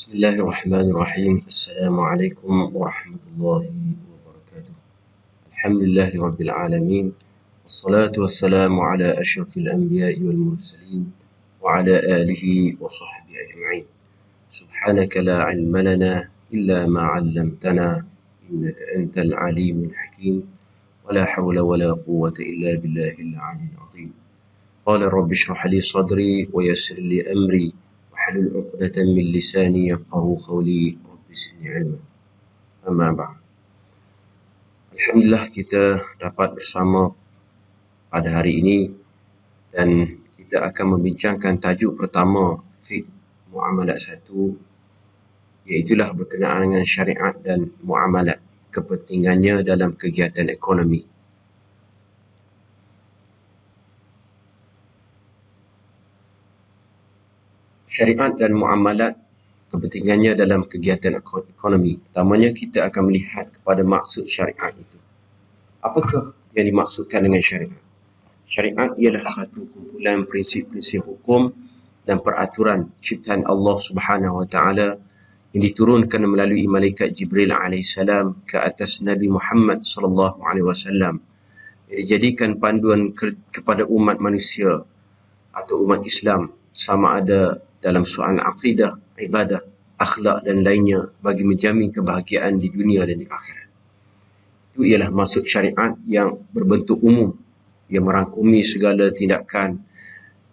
بسم الله الرحمن الرحيم. السلام عليكم ورحمة الله وبركاته. الحمد لله رب العالمين، والصلاة والسلام على أشرف الأنبياء والمرسلين وعلى آله وصحبه أجمعين. سبحانك لا علم لنا إلا ما علمتنا إنك أنت العليم الحكيم، ولا حول ولا قوة إلا بالله العلي العظيم. قال رب اشرح لي صدري ويسر لي أمري واحلل عقدة من لساني يفقهوا قولي رب زدني علما. Amma ba'd. Alhamdulillah kita dapat bersama pada hari ini dan kita akan membincangkan tajuk pertama fiqh muamalat 1, iaitulah berkenaan dengan syariat dan muamalat, kepentingannya dalam kegiatan ekonomi. Syariat dan muamalat, kepentingannya dalam kegiatan ekonomi. Pertamanya kita akan melihat kepada maksud syariat itu. Apakah yang dimaksudkan dengan syariat? Syariat ialah satu kumpulan prinsip-prinsip hukum dan peraturan ciptaan Allah Subhanahu Wa Taala yang diturunkan melalui malaikat Jibril alaihissalam ke atas Nabi Muhammad sallallahu alaihi wasallam, yang dijadikan panduan kepada umat manusia atau umat Islam, sama ada dalam soal akidah, ibadah, akhlak dan lainnya, bagi menjamin kebahagiaan di dunia dan di akhirat. Itu ialah maksud syariat yang berbentuk umum, yang merangkumi segala tindakan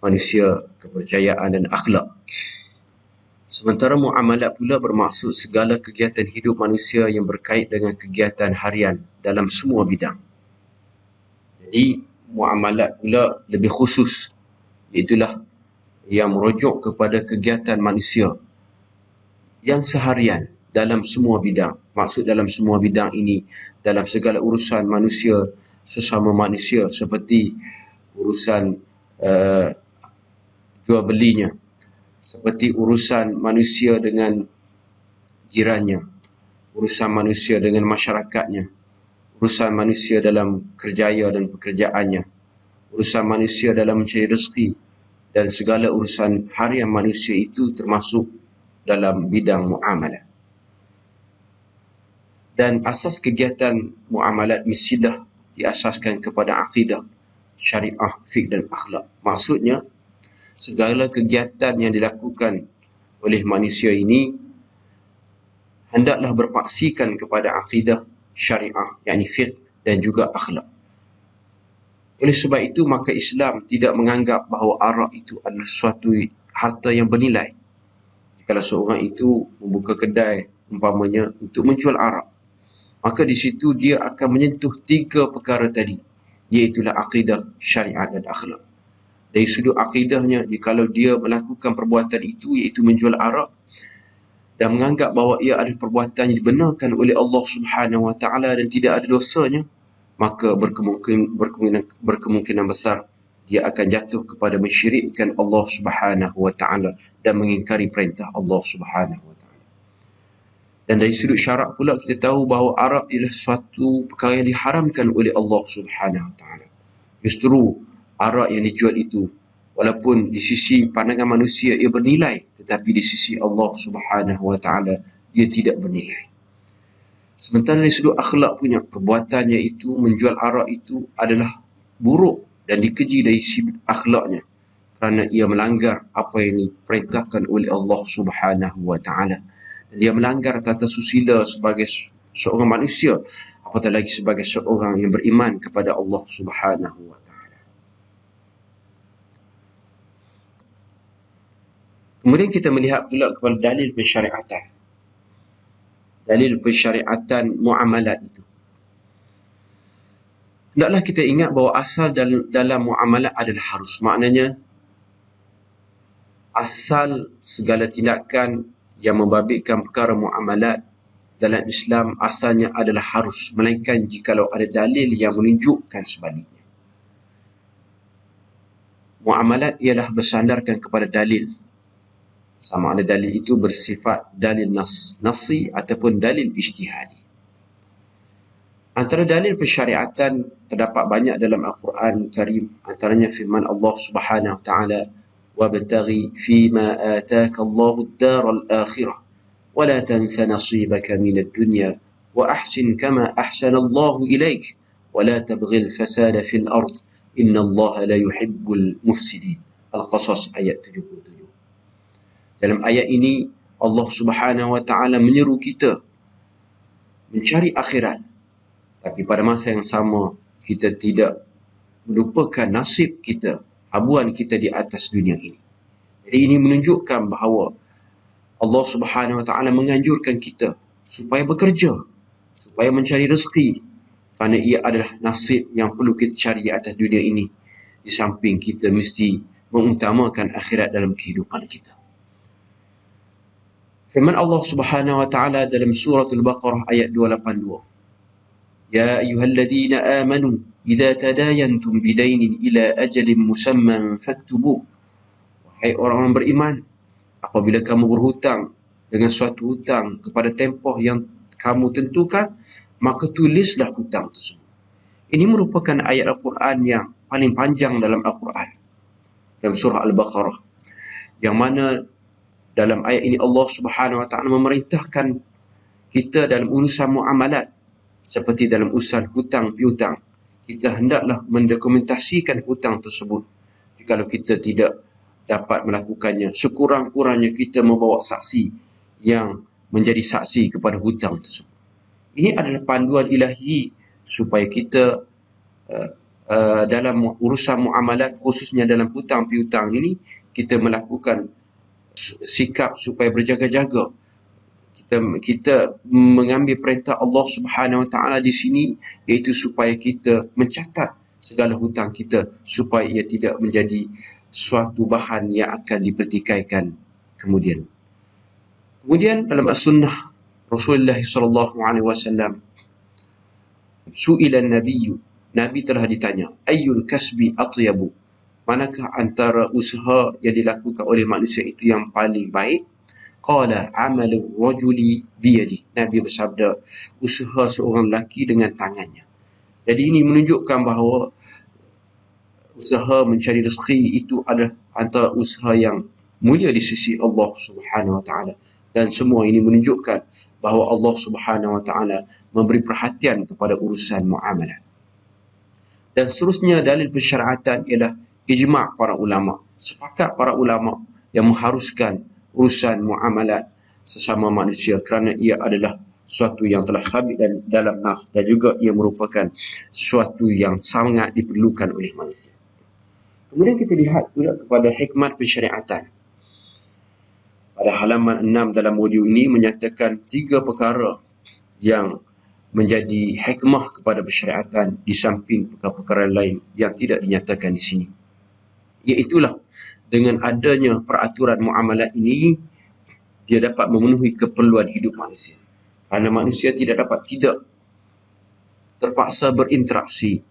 manusia, kepercayaan dan akhlak. Sementara muamalat pula bermaksud segala kegiatan hidup manusia yang berkait dengan kegiatan harian dalam semua bidang. Jadi muamalat pula lebih khusus, iaitulah yang merujuk kepada kegiatan manusia yang seharian dalam semua bidang. Maksud dalam semua bidang ini, dalam segala urusan manusia sesama manusia, seperti urusan jual belinya, seperti urusan manusia dengan jirannya, urusan manusia dengan masyarakatnya, urusan manusia dalam kerjaya dan pekerjaannya, urusan manusia dalam mencari rezeki, dan segala urusan harian manusia itu termasuk dalam bidang muamalat. Dan asas kegiatan muamalat mestilah diasaskan kepada akidah, syariah, fiqh dan akhlak. Maksudnya, segala kegiatan yang dilakukan oleh manusia ini hendaklah berpaksikan kepada akidah, syariah, yakni fiqh dan juga akhlak. Oleh sebab itu, maka Islam tidak menganggap bahawa arak itu adalah suatu harta yang bernilai. Kalau seorang itu membuka kedai umpamanya untuk menjual arak, maka di situ dia akan menyentuh 3 perkara tadi, iaitulah akidah, syariat dan akhlak. Dari sudut akidahnya, jikalau dia melakukan perbuatan itu, iaitu menjual arak, dan menganggap bahawa ia adalah perbuatan yang dibenarkan oleh Allah Subhanahu Wa Taala dan tidak ada dosanya, maka berkemungkinan besar dia akan jatuh kepada mensyirikkan Allah Subhanahu Wa Taala dan mengingkari perintah Allah Subhanahu Wa Taala. Dan dari sudut syarak pula, kita tahu bahawa arak ialah suatu perkara yang diharamkan oleh Allah Subhanahu Wa Taala. Justru arak yang dijual itu, walaupun di sisi pandangan manusia ia bernilai, tetapi di sisi Allah Subhanahu Wa Taala dia tidak bernilai. Sementara dari sudut akhlak punya, perbuatannya itu, menjual arak itu adalah buruk dan dikeji dari sudut akhlaknya, kerana ia melanggar apa yang diperintahkan oleh Allah Subhanahu Wa Taala. Dia melanggar tata susila sebagai seorang manusia, apatah lagi sebagai seorang yang beriman kepada Allah Subhanahu Wa Taala. Kemudian kita melihat pula kepada dalil pensyariatan. Dalil pensyariatan muamalat itu. Hendaklah kita ingat bahawa asal dalam muamalat adalah harus. Maknanya, asal segala tindakan yang membabitkan perkara muamalat dalam Islam asalnya adalah harus, melainkan jikalau ada dalil yang menunjukkan sebaliknya. Muamalat ialah bersandarkan kepada dalil, sama ada dalil itu bersifat dalil nasi ataupun dalil ijtihadi. Antara dalil pensyariatan terdapat banyak dalam Al-Quran Karim, antaranya firman Allah Subhanahu Wa Taala, وابتغ فيما آتاك الله الدار الآخرة ولا تنس نصيبك من الدنيا وأحسن كما أحسن الله إليك ولا تبغي الفساد في الأرض إن الله لا يحب المفسدين. Al-Qasas ayat 77. Dalam ayat ini Allah Subhanahu wa taala menyeru kita mencari akhirat, tapi pada masa yang sama kita tidak melupakan nasib kita, habuan kita di atas dunia ini. Jadi ini menunjukkan bahawa Allah Subhanahu wa taala menganjurkan kita supaya bekerja, supaya mencari rezeki, kerana ia adalah nasib yang perlu kita cari di atas dunia ini. Di samping kita mesti mengutamakan akhirat dalam kehidupan kita. Firman Allah Subhanahu wa taala dalam surah Al-Baqarah ayat 282. Ya ayyuhalladzina amanu idza tadayantum bidainin ila ajalin musamman faktubuh. Wahai orang beriman, apabila kamu berhutang dengan suatu hutang kepada tempoh yang kamu tentukan, maka tulislah hutang tersebut. Ini merupakan ayat Al-Quran yang paling panjang dalam Al-Quran, dalam surah Al-Baqarah, yang mana dalam ayat ini Allah Subhanahu wa taala memerintahkan kita dalam urusan muamalat, seperti dalam urusan hutang piutang, kita hendaklah mendokumentasikan hutang tersebut. Jikalau kita tidak dapat melakukannya, sekurang-kurangnya kita membawa saksi yang menjadi saksi kepada hutang tersebut. Ini adalah panduan ilahi supaya kita dalam urusan muamalat, khususnya dalam hutang piutang ini, kita melakukan sikap supaya berjaga-jaga. Kita mengambil perintah Allah Subhanahu wa taala di sini, iaitu supaya kita mencatat segala hutang kita supaya ia tidak menjadi suatu bahan yang akan dipertikaikan kemudian. Kemudian dalam as-sunnah Rasulullah sallallahu alaihi wasallam, su'ila an-nabiy, Nabi telah ditanya, ayyul kasbi atyabu, manakah antara usaha yang dilakukan oleh manusia itu yang paling baik? Qala amalu rajuli biyadi. Nabi bersabda, usaha seorang lelaki dengan tangannya. Jadi ini menunjukkan bahawa usaha mencari rezeki itu adalah antara usaha yang mulia di sisi Allah Subhanahu wa taala. Dan semua ini menunjukkan bahawa Allah Subhanahu wa taala memberi perhatian kepada urusan muamalah. Dan seterusnya dalil pensyariatan ialah ijma' para ulama. Sepakat para ulama yang mengharuskan urusan muamalat sesama manusia kerana ia adalah suatu yang telah sabit dalam nas, dan juga ia merupakan suatu yang sangat diperlukan oleh manusia. Kemudian kita lihat pula kepada hikmat pensyariatan. Pada halaman 6 dalam modul ini menyatakan 3 perkara yang menjadi hikmah kepada pensyariatan di samping perkara-perkara lain yang tidak dinyatakan di sini. Iaitulah dengan adanya peraturan muamalat ini, dia dapat memenuhi keperluan hidup manusia. Kerana manusia tidak dapat tidak terpaksa berinteraksi,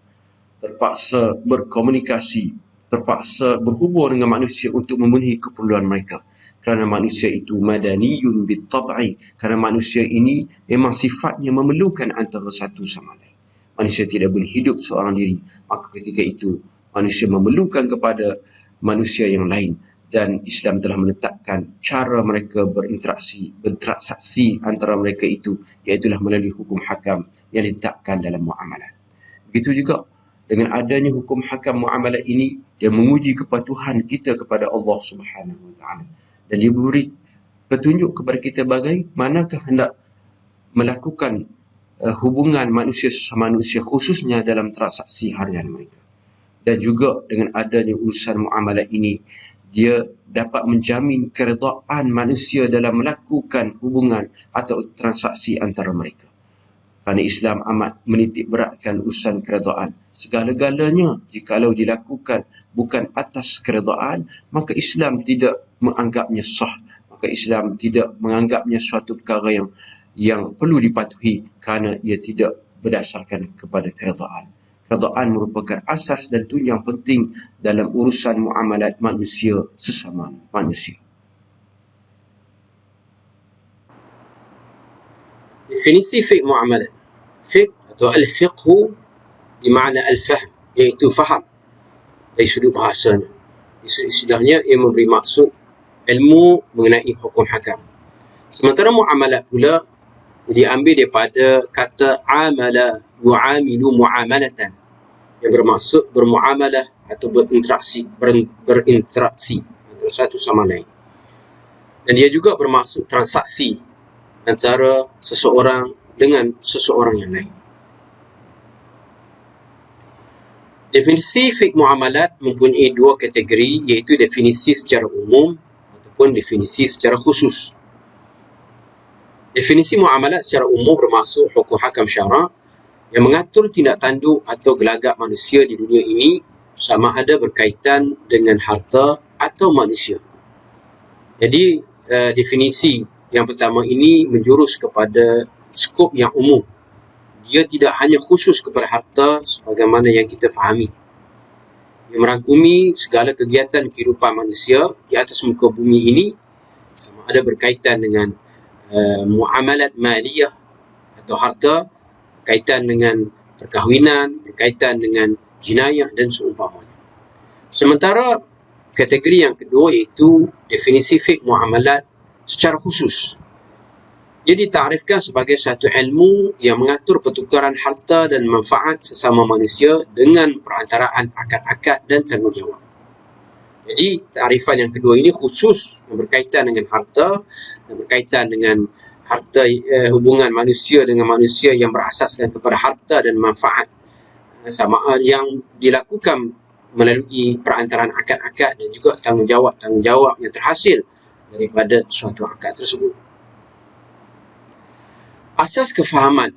terpaksa berkomunikasi, terpaksa berhubung dengan manusia untuk memenuhi keperluan mereka. Kerana manusia itu madaniyun bitab'i, kerana manusia ini memang sifatnya memerlukan antara satu sama lain. Manusia tidak boleh hidup seorang diri, maka ketika itu manusia memerlukan kepada manusia yang lain, dan Islam telah menetapkan cara mereka berinteraksi, bertransaksi antara mereka itu, iaitulah melalui hukum hakam yang ditetapkan dalam muamalat. Begitu juga dengan adanya hukum hakam muamalat ini, dia menguji kepatuhan kita kepada Allah Subhanahu wa taala, dan dia beri petunjuk kepada kita bagaimanakah hendak melakukan hubungan manusia sama manusia, khususnya dalam transaksi harian mereka. Dan juga dengan adanya urusan muamalat ini, dia dapat menjamin keredaan manusia dalam melakukan hubungan atau transaksi antara mereka. Kerana Islam amat menitik beratkan urusan keredaan. Segala-galanya jikalau dilakukan bukan atas keredaan, maka Islam tidak menganggapnya sah. Maka Islam tidak menganggapnya suatu perkara yang perlu dipatuhi kerana ia tidak berdasarkan kepada keredaan. Keredaan merupakan asas dan tunjang penting dalam urusan muamalat manusia sesama manusia. Definisi fiqh muamalat. Fiqh atau al-fiqhu bermakna al-fahm, iaitu faham dari sudut bahasanya. Istilahnya ia memberi maksud ilmu mengenai hukum hakam. Sementara muamalat pula diambil daripada kata amala yu'amilu muamalatan, yang bermaksud bermuamalah atau berinteraksi antara satu sama lain. Dan dia juga bermaksud transaksi antara seseorang dengan seseorang yang lain. Definisi fiqh muamalat mempunyai dua kategori, iaitu definisi secara umum ataupun definisi secara khusus. Definisi muamalat secara umum bermaksud hukum hakam syarak yang mengatur tindak tanduk atau gelagak manusia di dunia ini, sama ada berkaitan dengan harta atau manusia. Jadi definisi yang pertama ini menjurus kepada skop yang umum. Dia tidak hanya khusus kepada harta sebagaimana yang kita fahami. Dia merangkumi segala kegiatan kehidupan manusia di atas muka bumi ini, sama ada berkaitan dengan muamalat maliyah atau harta, berkaitan dengan perkahwinan, berkaitan dengan jinayah dan seumpamanya. Sementara kategori yang kedua iaitu definisi fiqh muamalat secara khusus. Ia ditarifkan sebagai satu ilmu yang mengatur pertukaran harta dan manfaat sesama manusia dengan perantaraan akad-akad dan tanggungjawab. Jadi tarifan yang kedua ini khusus yang berkaitan dengan harta dan berkaitan dengan harta, hubungan manusia dengan manusia yang berasaskan kepada harta dan manfaat sama yang dilakukan melalui perantaraan akad-akad dan juga tanggungjawab yang terhasil daripada suatu akad tersebut. Asas kefahaman.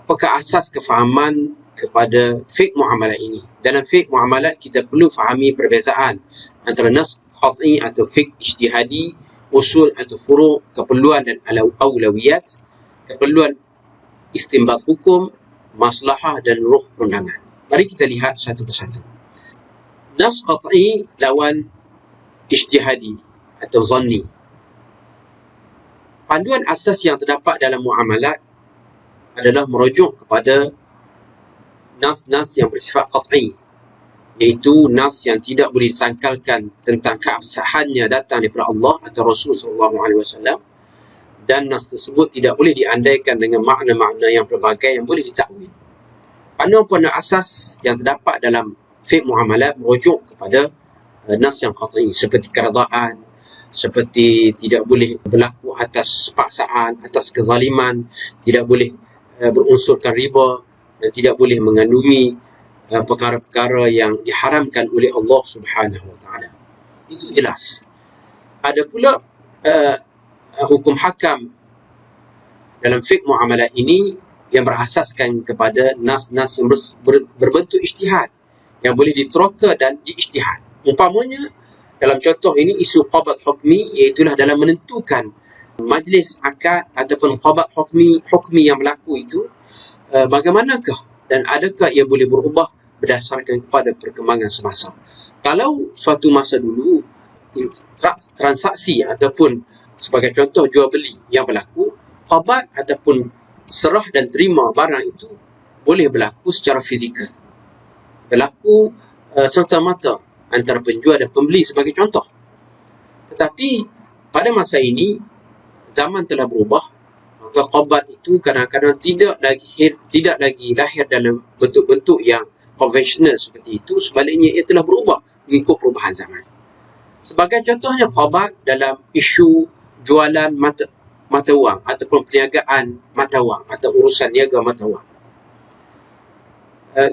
Apakah asas kefahaman kepada fiqh muamalat ini? Dalam fiqh muamalat kita perlu fahami perbezaan antara nas qat'i atau fiqh ijtihadi, usul atau furu', keperluan dan aulawiyat, keperluan istinbat hukum, maslahah dan ruh perundangan. Mari kita lihat satu persatu. Nas qat'i lawan ijtihadi atau zanni. Panduan asas yang terdapat dalam muamalat adalah merujuk kepada nas-nas yang bersifat qat'i, iaitu nas yang tidak boleh disangkalkan tentang keabsahannya datang daripada Allah atau Rasul SAW, dan nas tersebut tidak boleh diandaikan dengan makna-makna yang pelbagai yang boleh ditakwil. Panduan-panduan asas yang terdapat dalam fiqh muamalat merujuk kepada nas yang qat'i, seperti keredaan, seperti tidak boleh berlaku atas paksaan, atas kezaliman, tidak boleh berunsurkan riba, dan tidak boleh mengandungi perkara-perkara yang diharamkan oleh Allah Subhanahu Wa Taala. Itu jelas. Ada pula hukum hakam dalam fiqh muamalat ini yang berasaskan kepada nas-nas yang berbentuk ijtihad, yang boleh diteroka dan diijtihad. Umpamanya dalam contoh ini isu qabat hukmi, iaitulah dalam menentukan majlis akad ataupun qabat hukmi yang berlaku itu, bagaimanakah dan adakah ia boleh berubah berdasarkan kepada perkembangan semasa. Kalau suatu masa dulu transaksi ataupun sebagai contoh jual beli yang berlaku, qabat ataupun serah dan terima barang itu boleh berlaku secara fizikal, berlaku serta-merta antara penjual dan pembeli sebagai contoh. Tetapi pada masa ini zaman telah berubah, maka qabat itu kadang-kadang tidak lagi lahir dalam bentuk-bentuk yang konvensional seperti itu. Sebaliknya ia telah berubah mengikut perubahan zaman. Sebagai contohnya qabat dalam isu jualan mata wang ataupun perniagaan mata wang atau urusan niaga mata wang.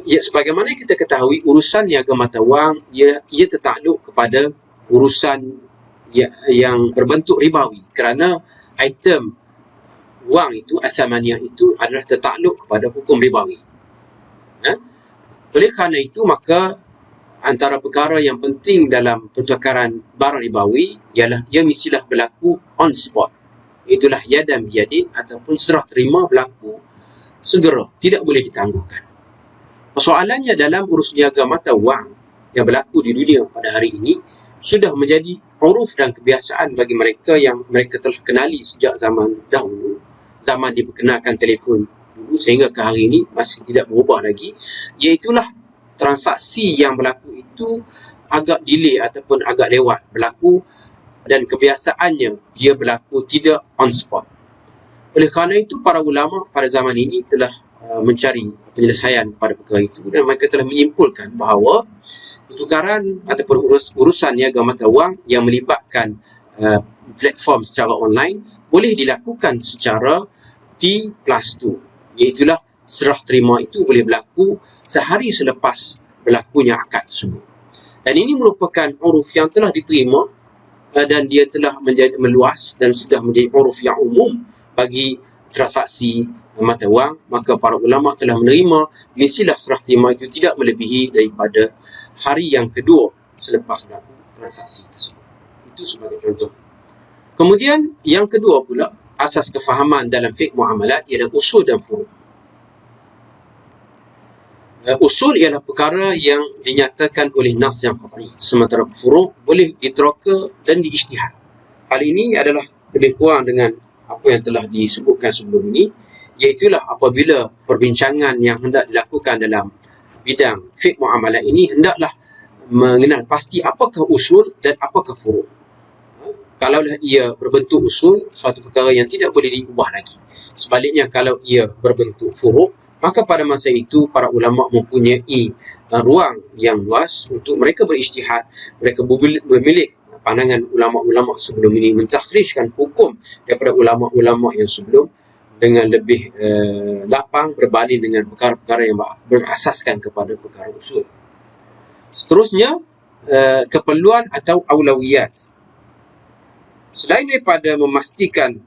Sebagaimana kita ketahui, urusan niaga mata wang ia tertakluk kepada urusan yang berbentuk ribawi, kerana item wang itu, athamaniyah itu adalah tertakluk kepada hukum ribawi. Oleh kerana itu, maka antara perkara yang penting dalam pertukaran barang ribawi ialah ia mestilah berlaku on spot, itulah yadan biyadin ataupun serah terima berlaku segera, tidak boleh ditangguhkan. Persoalannya dalam urus niaga mata wang yang berlaku di dunia pada hari ini sudah menjadi uruf dan kebiasaan bagi mereka yang mereka telah kenali sejak zaman dahulu, zaman diperkenalkan telefon dulu sehingga ke hari ini masih tidak berubah lagi, iaitulah transaksi yang berlaku itu agak delay ataupun agak lewat berlaku dan kebiasaannya dia berlaku tidak on spot. Oleh kerana itu, para ulama pada zaman ini telah mencari penyelesaian pada perkara itu, dan mereka telah menyimpulkan bahawa pertukaran ataupun urusan niaga mata wang yang melibatkan platform secara online boleh dilakukan secara T+2, iaitulah serah terima itu boleh berlaku sehari selepas berlakunya akad tersebut. Dan ini merupakan uruf yang telah diterima dan dia telah menjadi meluas dan sudah menjadi uruf yang umum bagi transaksi mata wang. Maka para ulama telah menerima mestilah serah terima itu tidak melebihi daripada hari yang kedua selepas berlaku transaksi tersebut. Itu sebagai contoh. Kemudian yang kedua pula, asas kefahaman dalam fiqh muamalat ialah usul dan furu'. Usul ialah perkara yang dinyatakan oleh nas yang qat'i, sementara furu' boleh diteroka dan diijtihad. Hal ini adalah lebih kurang dengan apa yang telah disebutkan sebelum ini, iaitulah apabila perbincangan yang hendak dilakukan dalam bidang fiqh muamalat ini hendaklah mengenal pasti apakah usul dan apakah furu'. Kalaulah ia berbentuk usul, suatu perkara yang tidak boleh diubah lagi. Sebaliknya, kalau ia berbentuk furu', maka pada masa itu para ulama mempunyai ruang yang luas untuk mereka berijtihad. Mereka memilih pandangan ulama-ulama sebelum ini, mentakhrijkan hukum daripada ulama-ulama yang sebelum dengan lebih lapang berbanding dengan perkara-perkara yang berasaskan kepada perkara usul. Seterusnya, keperluan atau aulawiyat. Selain daripada memastikan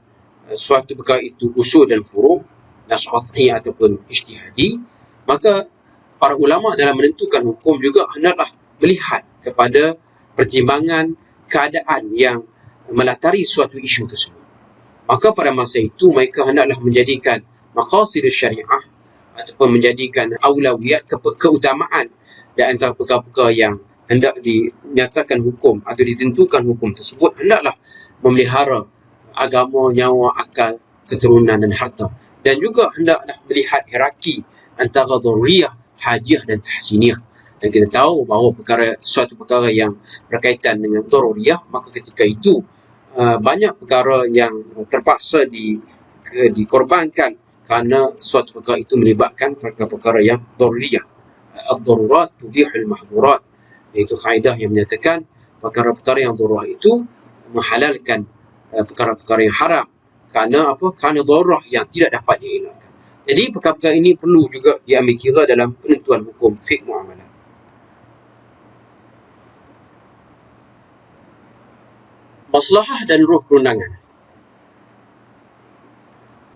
suatu perkara itu usul dan furu', nas qat'i ataupun ijtihadi, maka para ulama dalam menentukan hukum juga hendaklah melihat kepada pertimbangan keadaan yang melatari suatu isu tersebut. Maka pada masa itu mereka hendaklah menjadikan maqasidus syariah ataupun menjadikan aulawiyat, keutamaan di antara perkara-perkara yang hendak dinyatakan hukum atau ditentukan hukum tersebut, hendaklah memelihara agama, nyawa, akal, keturunan dan harta. Dan juga hendaklah melihat hierarki antara daruriyah, hajiah dan tahsiniyah. Dan kita tahu bahawa suatu perkara yang berkaitan dengan daruriyah, maka ketika itu banyak perkara yang terpaksa dikorbankan kerana suatu perkara itu melibatkan perkara-perkara yang daruriyah. Ad-darurat tubihul mahdurat, iaitu kaedah yang menyatakan perkara-perkara yang darurah itu menghalalkan perkara-perkara yang haram. Kerana apa? Kerana darurah yang tidak dapat dielakkan. Jadi perkara-perkara ini perlu juga diambil kira dalam penentuan hukum fiqh muamalat. Maslahah dan ruh perundangan.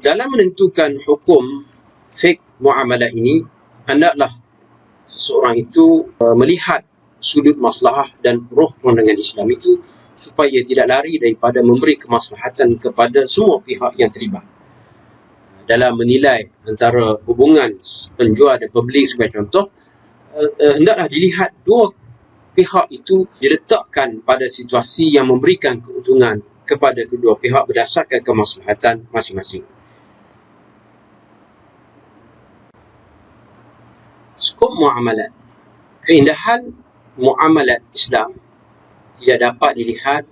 Dalam menentukan hukum fiqh muamalat ini, hendaklah seseorang itu melihat sudut maslahah dan ruh perundangan Islam itu, supaya tidak lari daripada memberi kemaslahatan kepada semua pihak yang terlibat. Dalam menilai antara hubungan penjual dan pembeli sebagai contoh, hendaklah dilihat dua pihak itu diletakkan pada situasi yang memberikan keuntungan kepada kedua pihak berdasarkan kemaslahatan masing-masing. Skop muamalat. Keindahan muamalat Islam tidak dapat dilihat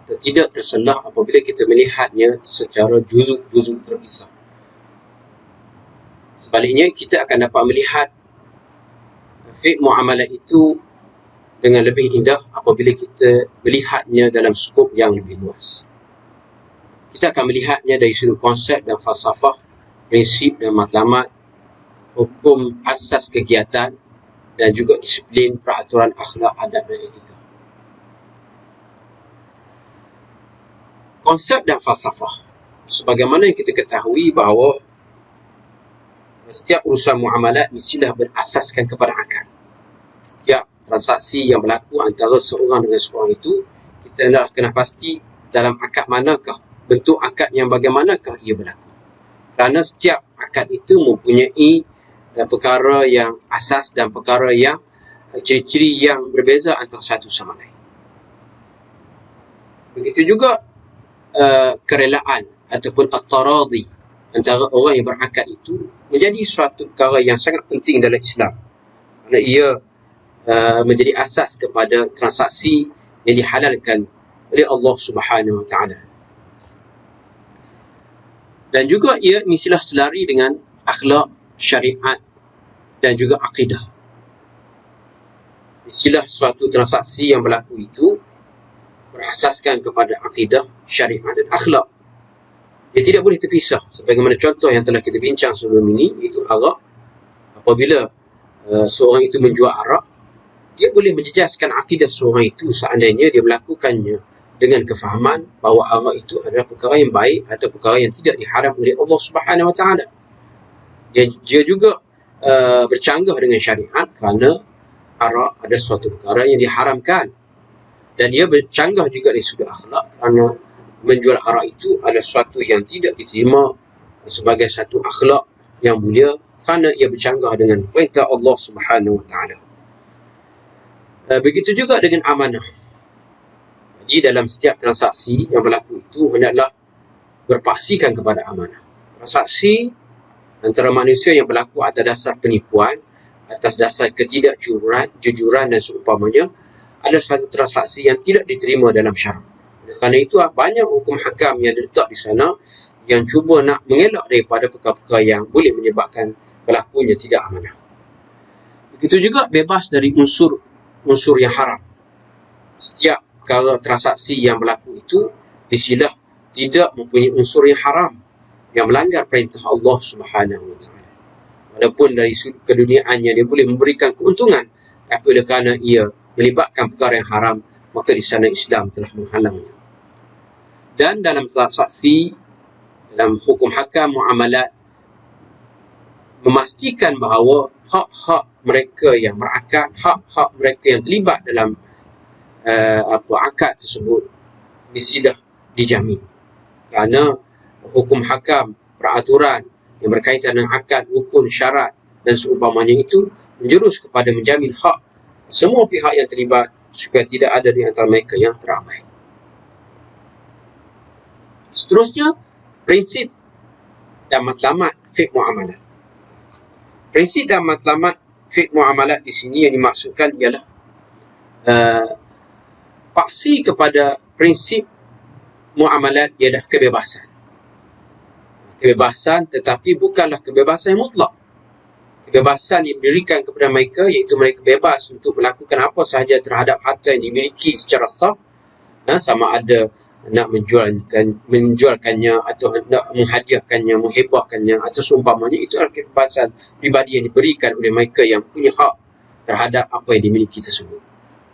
atau tidak terselah apabila kita melihatnya secara juzuk-juzuk terpisah. Sebaliknya, kita akan dapat melihat fiqh muamalat itu dengan lebih indah apabila kita melihatnya dalam skop yang lebih luas. Kita akan melihatnya dari sudut konsep dan falsafah, prinsip dan matlamat, hukum asas kegiatan, dan juga disiplin, peraturan akhlak, adab dan etika. Konsep dan falsafah. Sebagaimana yang kita ketahui bahawa setiap urusan muamalat mestilah berasaskan kepada akad. Setiap transaksi yang berlaku antara seorang dengan seorang itu, kita hendak kena pasti dalam akad manakah, bentuk akad yang bagaimanakah ia berlaku. Kerana setiap akad itu mempunyai perkara yang asas dan perkara yang ciri-ciri yang berbeza antara satu sama lain. Begitu juga kerelaan ataupun at-taradi antara orang yang berakad itu menjadi suatu perkara yang sangat penting dalam Islam, kerana ia menjadi asas kepada transaksi yang dihalalkan oleh Allah Subhanahu Wa Taala. Dan juga ia mestilah selari dengan akhlak, syariat dan juga akidah. Mestilah suatu transaksi yang berlaku itu berasaskan kepada akidah, syariat dan akhlak. Dia tidak boleh terpisah. Sebagaimana contoh yang telah kita bincang sebelum ini, iaitu arak. Apabila seorang itu menjual arak, dia boleh menjejaskan akidah seorang itu seandainya dia melakukannya dengan kefahaman bahawa arak itu adalah perkara yang baik atau perkara yang tidak diharam oleh Allah Subhanahu Wa Taala. Dia juga bercanggah dengan syariat kerana arak ada suatu perkara yang diharamkan. Dan dia bercanggah juga dari sudut akhlak kerana menjual arak itu adalah suatu yang tidak diterima sebagai satu akhlak yang mulia kerana ia bercanggah dengan perintah Allah Subhanahu Wa Taala. Begitu juga dengan amanah. Jadi dalam setiap transaksi yang berlaku itu hendaklah berpaksikan kepada amanah. Transaksi antara manusia yang berlaku atas dasar penipuan, atas dasar ketidakjujuran dan seumpamanya adalah satu transaksi yang tidak diterima dalam syarak. Kerana itu banyak hukum hakam yang diletak di sana yang cuba nak mengelak daripada perkara-perkara yang boleh menyebabkan berlakunya tidak amanah. Begitu juga bebas dari unsur yang haram. Setiap perkara transaksi yang berlaku itu disilah tidak mempunyai unsur yang haram yang melanggar perintah Allah Subhanahu Wa Taala. Walaupun dari sudut keduniaannya dia boleh memberikan keuntungan, tapi oleh kerana ia melibatkan perkara yang haram, maka di sana Islam telah menghalangnya. Dan dalam transaksi, dalam hukum hakam muamalat, memastikan bahawa hak-hak mereka yang berakad, hak-hak mereka yang terlibat dalam akad tersebut mestilah dijamin. Kerana hukum hakam, peraturan yang berkaitan dengan akad, rukun, syarat dan seumpamanya itu menjurus kepada menjamin hak semua pihak yang terlibat supaya tidak ada di antara mereka yang terabai. Seterusnya, prinsip dan matlamat fiqh muamalat. Prinsip dan matlamat fiqh muamalat di sini yang dimaksudkan ialah paksi kepada prinsip muamalat ialah kebebasan. Kebebasan tetapi bukanlah kebebasan yang mutlak. Kebebasan yang diberikan kepada mereka iaitu mereka bebas untuk melakukan apa sahaja terhadap harta yang dimiliki secara sah, sama ada nak menjualkannya atau nak menghadiahkannya, menghibahkannya atau seumpamanya, itu adalah kebebasan pribadi yang diberikan oleh mereka yang punya hak terhadap apa yang dimiliki tersebut.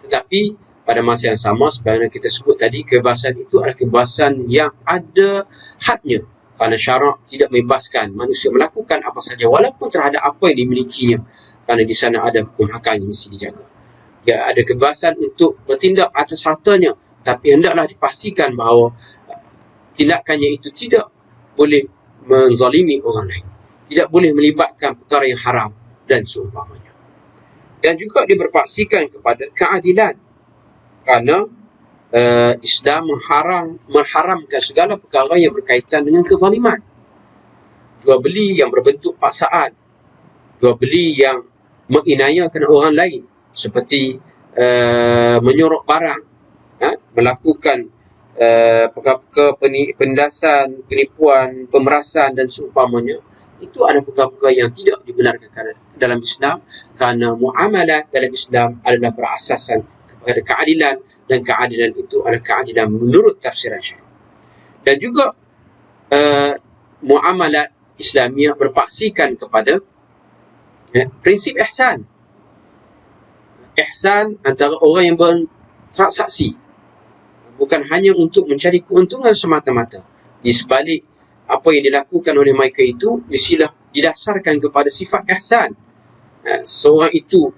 Tetapi pada masa yang sama, sebagaimana kita sebut tadi, kebebasan itu adalah kebebasan yang ada hadnya. Kerana syarak tidak membebaskan manusia melakukan apa saja walaupun terhadap apa yang dimilikinya. Kerana di sana ada hukum hakam yang mesti dijaga. Dia ada kebebasan untuk bertindak atas hartanya, tapi hendaklah dipastikan bahawa tindakannya itu tidak boleh menzalimi orang lain. Tidak boleh melibatkan perkara yang haram dan seumpamanya. Dan juga dia berpaksikan kepada keadilan. Kerana Islam mengharamkan segala perkara yang berkaitan dengan kezaliman. Jual beli yang berbentuk paksaan, jual beli yang menginayahkan orang lain, seperti menyorok barang, melakukan penindasan, penipuan, pemerasan dan seumpamanya. Itu adalah perkara-perkara yang tidak dibenarkan dalam Islam, kerana muamalat dalam Islam adalah berasaskan kepada keadilan, dan keadilan itu adalah keadilan menurut tafsiran syarak. Dan juga muamalat Islamiah berpaksikan kepada prinsip ihsan. Ihsan antara orang yang bertransaksi, bukan hanya untuk mencari keuntungan semata-mata. Di sebalik apa yang dilakukan oleh mereka itu mestilah didasarkan kepada sifat ihsan. Seorang itu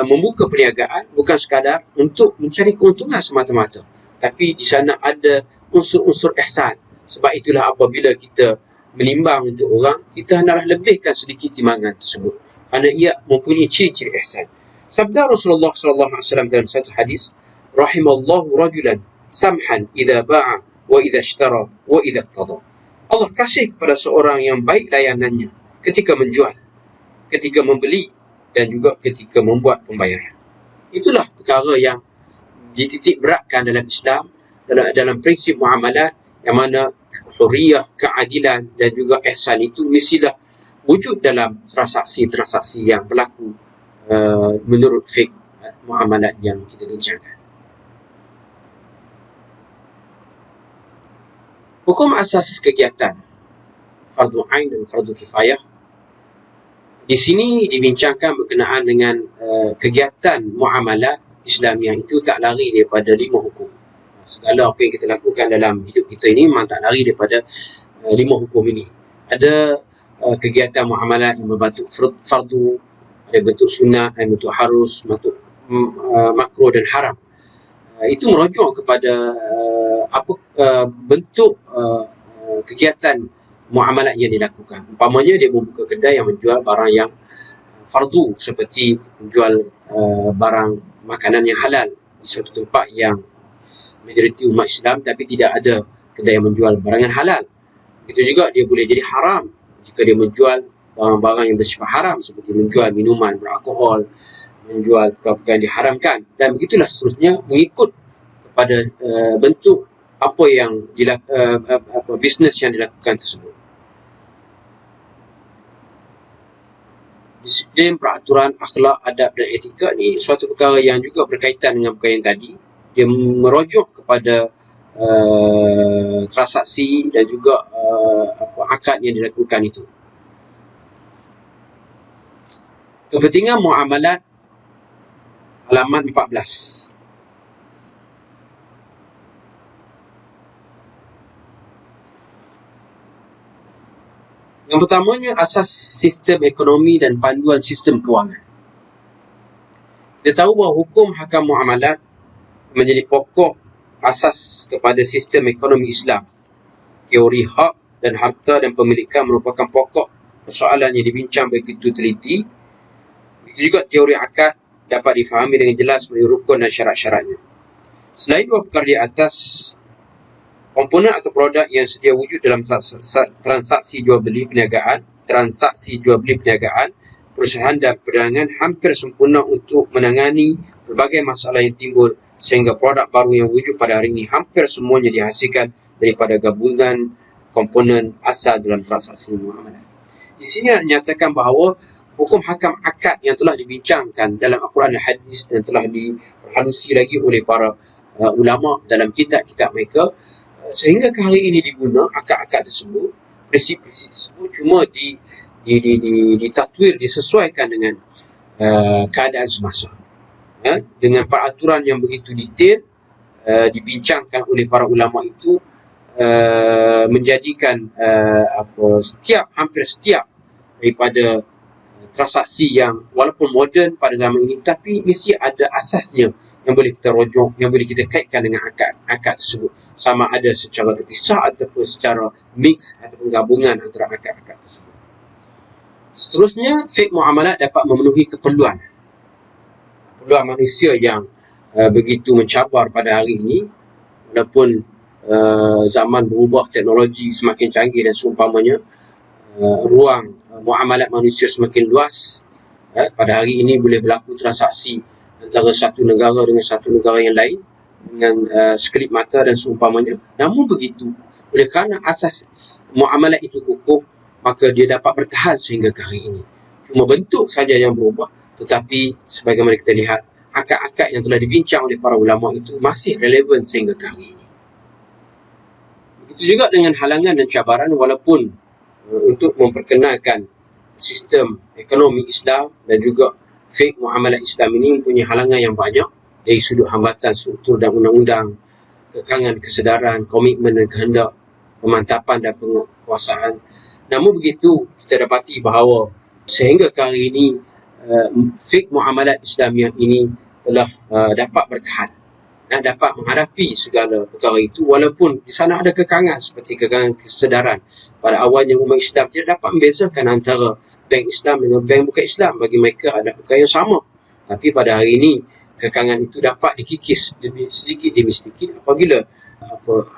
membuka perniagaan bukan sekadar untuk mencari keuntungan semata-mata, tapi di sana ada unsur-unsur ihsan. Sebab itulah apabila kita menimbang untuk orang, kita hendaklah lebihkan sedikit timbangan tersebut, kerana ia mempunyai ciri-ciri ihsan. Sabda Rasulullah SAW dalam satu hadis, rahimallahu rajulan samhan idza ba'a wa idza ishtara wa idza iqtada. Allah kasih kepada seorang yang baik layanannya ketika menjual, ketika membeli, dan juga ketika membuat pembayaran. Itulah perkara yang dititik beratkan dalam Islam, dalam prinsip muamalat yang mana hurriyah, keadilan dan juga ihsan itu mestilah wujud dalam transaksi-transaksi yang berlaku menurut fiqh muamalat yang kita bincangkan. Hukum asas kegiatan fardu ain dan fardu kifayah di sini dibincangkan berkenaan dengan kegiatan muamalat Islamiah itu tak lari daripada 5 hukum. Segala apa yang kita lakukan dalam hidup kita ini memang tak lari daripada 5 hukum ini. Ada kegiatan muamalat yang berbentuk fardu, ada bentuk sunnah, ada bentuk harus, bentuk makruh dan haram. Itu merujuk kepada bentuk kegiatan muamalat yang dilakukan. Umpamanya dia membuka kedai yang menjual barang yang fardu, seperti menjual barang makanan yang halal di suatu tempat yang majoriti umat Islam tapi tidak ada kedai yang menjual barangan halal. Itu juga dia boleh jadi haram jika dia menjual barang-barang yang bersifat haram, seperti menjual minuman beralkohol, menjual perkara yang diharamkan, dan begitulah seterusnya mengikut kepada bentuk apa yang bisnes yang dilakukan tersebut. Disiplin, peraturan, akhlak, adab dan etika ni suatu perkara yang juga berkaitan dengan perkara yang tadi. Dia merujuk kepada transaksi dan juga akad yang dilakukan itu. Kepentingan muamalat, halaman 14. Yang pertamanya, asas sistem ekonomi dan panduan sistem kewangan. Kita tahu bahawa hukum hakam muamalat menjadi pokok asas kepada sistem ekonomi Islam. Teori hak dan harta dan pemilikan merupakan pokok persoalan yang dibincang begitu teliti. Begitu juga teori akad dapat difahami dengan jelas melalui rukun dan syarat-syaratnya. Selain dua perkara di atas, komponen atau produk yang sedia wujud dalam transaksi jual beli perniagaan, perusahaan dan perdagangan hampir sempurna untuk menangani berbagai masalah yang timbul, sehingga produk baru yang wujud pada hari ini hampir semuanya dihasilkan daripada gabungan komponen asal dalam transaksi muamalah. Di sini dinyatakan bahawa hukum hakam akad yang telah dibincangkan dalam Al-Quran dan Hadis dan telah diperhalusi lagi oleh para ulama dalam kitab-kitab mereka, sehingga ke hari ini diguna akad-akad tersebut, prinsip-prinsip tersebut cuma ditatwir, disesuaikan dengan keadaan semasa. Dengan peraturan yang begitu detail dibincangkan oleh para ulama itu, menjadikan hampir setiap daripada transaksi yang walaupun moden pada zaman ini, tapi mesti ada asasnya yang boleh kita rujuk, yang boleh kita kaitkan dengan akad tersebut, sama ada secara terpisah ataupun secara mix ataupun gabungan antara akad-akad tersebut. Seterusnya, fiqh muamalat dapat memenuhi keperluan manusia yang begitu mencabar pada hari ini, walaupun zaman berubah, teknologi semakin canggih dan seumpamanya, ruang muamalat manusia semakin luas. Pada hari ini boleh berlaku transaksi antara satu negara dengan satu negara yang lain dengan sekelip mata dan seumpamanya. Namun begitu, oleh kerana asas muamalat itu kukuh, maka dia dapat bertahan sehingga ke hari ini. Cuma bentuk saja yang berubah, tetapi sebagaimana kita lihat, akad-akad yang telah dibincang oleh para ulama itu masih relevan sehingga ke hari ini. Begitu juga dengan halangan dan cabaran, walaupun untuk memperkenalkan sistem ekonomi Islam dan juga fiqh muamalat Islam ini mempunyai halangan yang banyak dari sudut hambatan struktur dan undang-undang, kekangan kesedaran, komitmen dan kehendak, pemantapan dan penguasaan. Namun begitu, kita dapati bahawa sehingga ke hari ini fiqh muamalat Islamiah ini telah dapat bertahan dan dapat menghadapi segala perkara itu, walaupun di sana ada kekangan seperti kekangan kesedaran. Pada awalnya umat Islam tidak dapat membezakan antara bank Islam dengan bank bukan Islam. Bagi mereka ada perkara yang sama. Tapi pada hari ini kekangan itu dapat dikikis sedikit demi sedikit apabila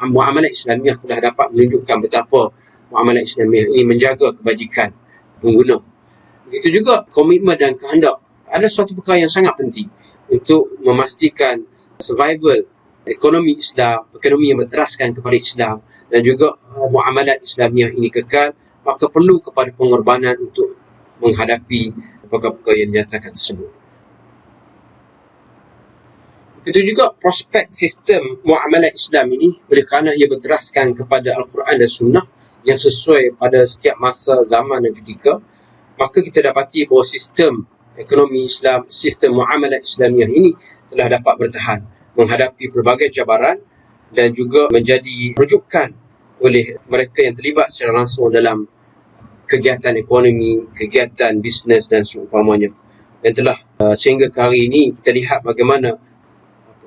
muamalat Islamiah telah dapat menunjukkan betapa muamalat Islamiah ini menjaga kebajikan pengguna. Begitu juga komitmen dan kehendak adalah suatu perkara yang sangat penting untuk memastikan survival ekonomi Islam, ekonomi yang berteraskan kepada Islam dan juga muamalat Islamiah ini kekal, maka perlu kepada pengorbanan untuk menghadapi perkara-perkara yang dinyatakan tersebut. Begitu juga prospek sistem muamalat Islam ini, oleh kerana ia berteraskan kepada Al-Quran dan Sunnah yang sesuai pada setiap masa, zaman dan ketika, maka kita dapati bahawa sistem ekonomi Islam, sistem muamalat Islamiah ini telah dapat bertahan menghadapi pelbagai cabaran dan juga menjadi rujukan oleh mereka yang terlibat secara langsung dalam kegiatan ekonomi, kegiatan bisnes dan seumpamanya. Dan telah sehingga ke hari ini kita lihat bagaimana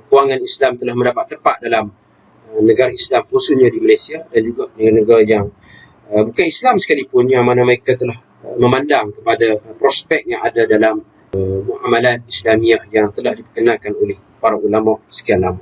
kewangan Islam telah mendapat tempat dalam negara Islam, khususnya di Malaysia dan juga negara-negara yang bukan Islam sekalipun, yang mana mereka telah memandang kepada prospek yang ada dalam muamalat Islamiah yang telah diperkenalkan oleh para ulama sekian lama.